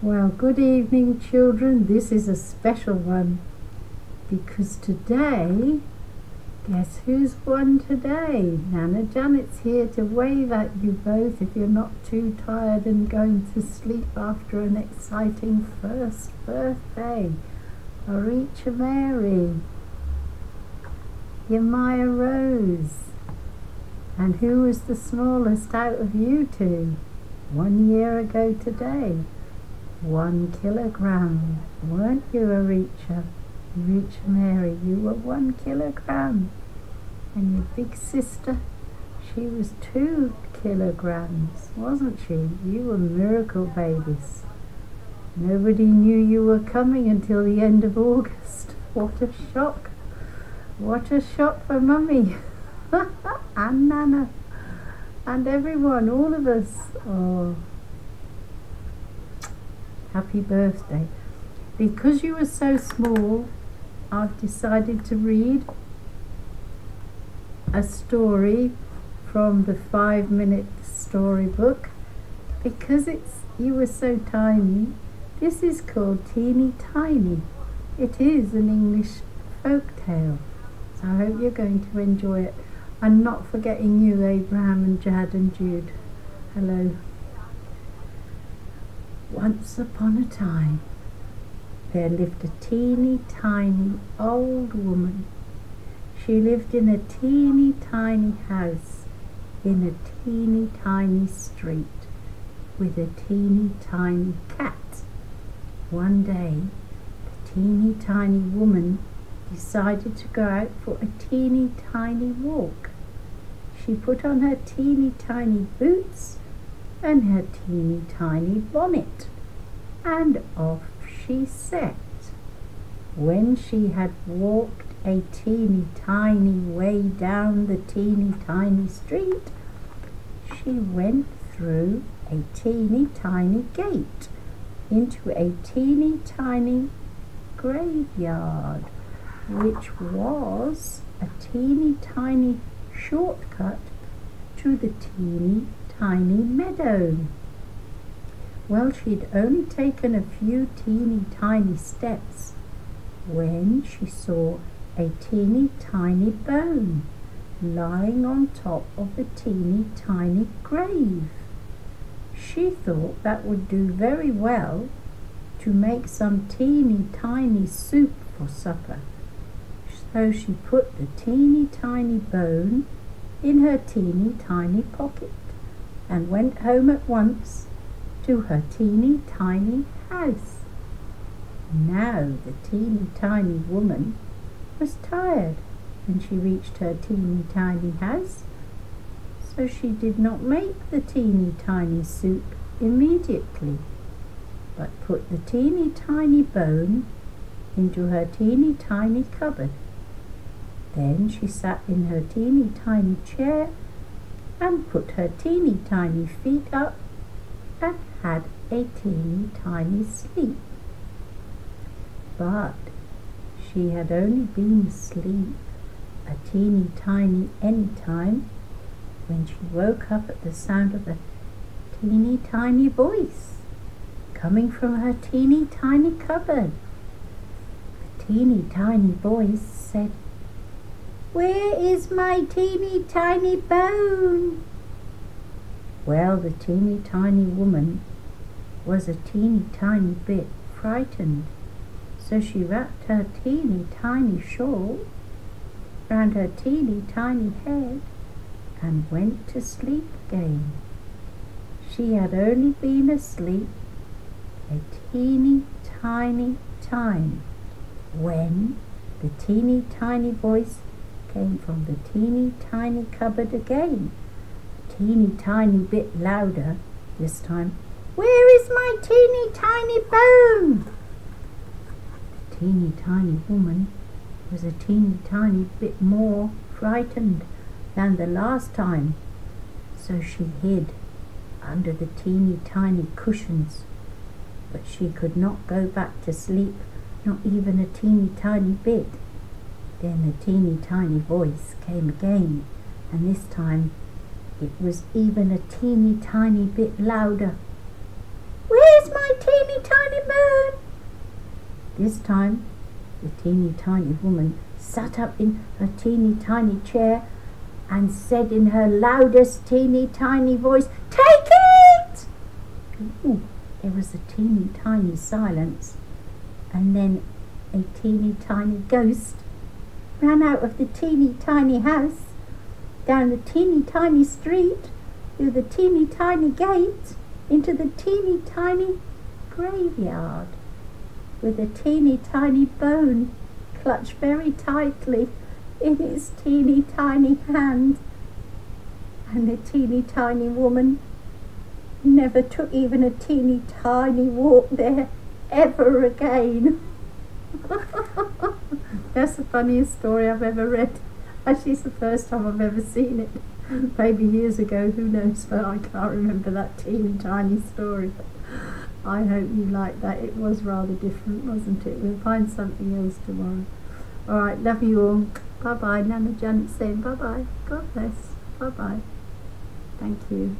Well, good evening, children. This is a special one because today, guess who's won today? Nana Janet's here to wave at you both if you're not too tired and going to sleep after an exciting first birthday. Aricha Mary, Yamaya Rose, and who was the smallest out of you two? 1 year ago today. 1 kilogram, weren't you, Aricha? Aricha Mary, you were 1 kilogram. And your big sister, she was 2 kilograms, wasn't she? You were miracle babies. Nobody knew you were coming until the end of August. What a shock. What a shock for Mummy and Nana and everyone, all of us. Oh. Happy birthday. Because you were so small, I've decided to read a story from the 5-minute storybook. Because you were so tiny, this is called Teeny Tiny. It is an English folk tale. So I hope you're going to enjoy it. And not forgetting you, Abraham and Jad and Jude. Hello. Once upon a time, there lived a teeny tiny old woman. She lived in a teeny tiny house in a teeny tiny street with a teeny tiny cat. One day, the teeny tiny woman decided to go out for a teeny tiny walk. She put on her teeny tiny boots and her teeny tiny bonnet, and off she set. When she had walked a teeny tiny way down the teeny tiny street, she went through a teeny tiny gate into a teeny tiny graveyard, which was a teeny tiny shortcut to the teeny tiny meadow. Well, she'd only taken a few teeny tiny steps when she saw a teeny tiny bone lying on top of a teeny tiny grave. She thought that would do very well to make some teeny tiny soup for supper. So she put the teeny tiny bone in her teeny tiny pocket and went home at once to her teeny tiny house. Now the teeny tiny woman was tired when she reached her teeny tiny house, so she did not make the teeny tiny soup immediately, but put the teeny tiny bone into her teeny tiny cupboard. Then she sat in her teeny tiny chair and put her teeny tiny feet up and had a teeny tiny sleep. But she had only been asleep a teeny tiny any time when she woke up at the sound of a teeny tiny voice coming from her teeny tiny cupboard. The teeny tiny voice said, "Where is my teeny tiny bone?" Well, the teeny tiny woman was a teeny tiny bit frightened, so she wrapped her teeny tiny shawl round her teeny tiny head and went to sleep again. She had only been asleep a teeny tiny time when the teeny tiny voice came from the teeny tiny cupboard again, a teeny tiny bit louder this time. "Where is my teeny tiny bone?" The teeny tiny woman was a teeny tiny bit more frightened than the last time, so she hid under the teeny tiny cushions. But she could not go back to sleep, not even a teeny tiny bit. Then the teeny tiny voice came again, and this time it was even a teeny tiny bit louder. "Where's my teeny tiny This time the teeny tiny woman sat up in her teeny tiny chair and said in her loudest teeny tiny voice, "Take it!" Ooh, there was a teeny tiny silence, and then a teeny tiny ghost ran out of the teeny tiny house, down the teeny tiny street, through the teeny tiny gate, into the teeny tiny graveyard, with a teeny tiny bone clutched very tightly in its teeny tiny hand. And the teeny tiny woman never took even a teeny tiny walk there ever again. That's the funniest story I've ever read. Actually, it's the first time I've ever seen it. Maybe years ago, who knows, but I can't remember that teeny tiny story. I hope you liked that. It was rather different, wasn't it? We'll find something else tomorrow. Alright, love you all. Bye bye. Nana Janet saying bye bye. God bless. Bye bye. Thank you.